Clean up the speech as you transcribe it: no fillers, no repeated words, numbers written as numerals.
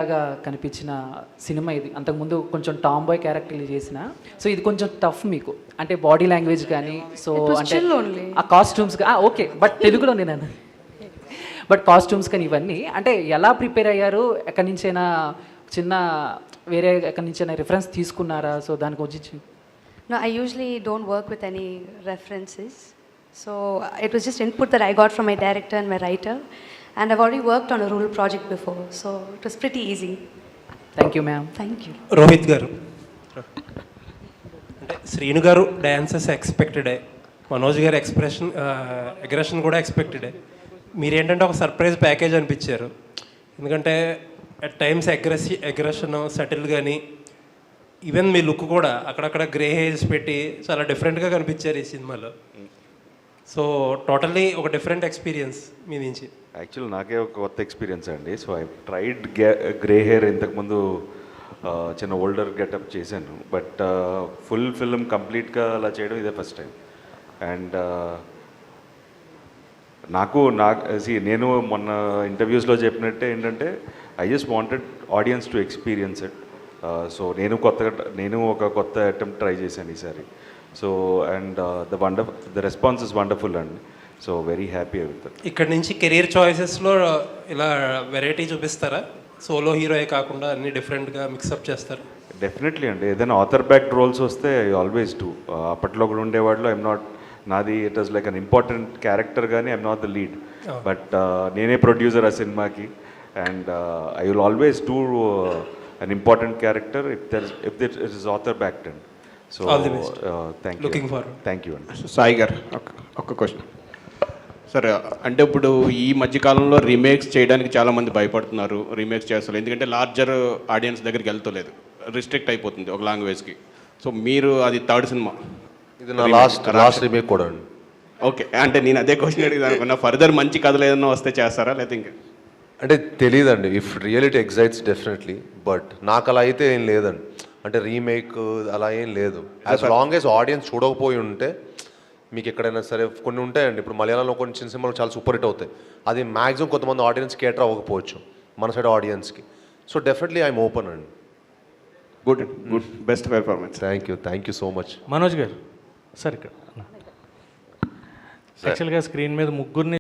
లాగా కనిపించిన సినిమా ఇది. అంతకుముందు కొంచెం టామ్ బాయ్ క్యారెక్టర్లు చేసిన, సో ఇది కొంచెం టఫ్ మీకు అంటే బాడీ లాంగ్వేజ్ కానీ, సో అంటే ఆ కాస్ట్యూమ్స్ ఓకే, బట్ తెలుగులో నేను బట్ కాస్ట్యూమ్స్ కానీ ఇవన్నీ అంటే ఎలా ప్రిపేర్ అయ్యారు? ఎక్కడి నుంచైనా చిన్న వేరే ఎక్కడి నుంచైనా రిఫరెన్స్ తీసుకున్నారా? సో దానికి వచ్చి No, I usually don't work with any references. So it was just input that I got from my director and my writer. And I've already worked on a rural project before. So it was pretty easy. Thank you ma'am. Thank you. Rohit గారు అంటే శ్రీను గారు dances ఎక్స్పెక్టెడే, Manoj గారి aggression కూడా ఎక్స్పెక్టెడే. మీరేంటంటే ఒక surprise package అనిపించారు. ఎందుకంటే at times aggression subtle కానీ ఈవెన్ మీ లుక్ కూడా అక్కడక్కడ గ్రే హెయిర్స్ పెట్టి చాలా డిఫరెంట్గా కనిపించారు ఈ సినిమాలో. సో టోటల్లీ ఒక డిఫరెంట్ ఎక్స్పీరియన్స్ మీ నుంచి. యాక్చువల్ నాకే ఒక కొత్త ఎక్స్పీరియన్స్ అండి. So I tried grey hair ఇంతకుముందు చిన్న ఓల్డర్ గెటప్ చేశాను, బట్ ఫుల్ ఫిల్మ్ కంప్లీట్గా అలా చేయడం ఇదే ఫస్ట్ టైం. అండ్ నేను మొన్న ఇంటర్వ్యూస్లో చెప్పినట్టే ఏంటంటే I just wanted audience to experience it. So నేను ఒక కొత్త అటెంప్ట్ ట్రై చేశాను ఈసారి. So and the response is wonderful అండి. So very happy with it. ఇక్కడ నుంచి కెరీర్ చాయిసెస్లో ఇలా వెరైటీ చూపిస్తారా? సోలో హీరోయే కాకుండా అన్ని డిఫరెంట్గా మిక్సప్ చేస్తారు? డెఫినెట్లీ అండి. ఏదైనా ఆథర్ బ్యాక్ రోల్స్ వస్తే ఐ ఆల్వేస్ డూ. అప్పట్లో కూడా ఉండేవాళ్ళు నాది it was like an important character కానీ I'm not the lead. But నేనే ప్రొడ్యూసర్ ఆ సినిమాకి. And I will always do an important character if it is author backed in. So all the best. Thank you. Looking forward. Thank you. Sai గారు ఒక question sir. అంటే ఇప్పుడు ఈ మధ్యకాలంలో remakes చేయడానికి చాలామంది భయపడుతున్నారు. రీమేక్స్ చేస్తారు ఎందుకంటే లార్జర్ ఆడియన్స్ దగ్గరికి వెళ్తలేదు, రిస్ట్రిక్ట్ అయిపోతుంది ఒక లాంగ్వేజ్కి. సో మీరు అది థర్డ్ సినిమా, ఇది నా లాస్ట్ రీమేక్ కూడా అండి. ఓకే, అంటే నేను అదే క్వశ్చన్ అడిగాను అనుకున్నా. ఫర్దర్ మంచి కథలు ఏదైనా వస్తే చేస్తారా లేకపోతే ఇంకా? అంటే తెలియదండి. If reality excites definitely, but నాకు అలా అయితే ఏం లేదండి. అంటే రీమేక్ అలా ఏం లేదు. యాజ్ లాంగ్ యాజ్ ఆడియన్స్ చూడకపోయి ఉంటే, మీకు ఎక్కడైనా సరే కొన్ని ఉంటాయండి. ఇప్పుడు మలయాళంలో కొన్ని చిన్న సినిమాలు చాలా సూపర్ హిట్ అవుతాయి. అది మ్యాక్సిమం కొంతమంది ఆడియన్స్ కేటర్ అవ్వకపోవచ్చు మన సైడ్ ఆడియన్స్కి. సో డెఫినెట్లీ ఐఎమ్ ఓపెన్ అండి. Good best performance. Thank you so much. Manoj గారు సార్, ఇక్కడ యాక్చువల్గా స్క్రీన్ మీద ముగ్గురిని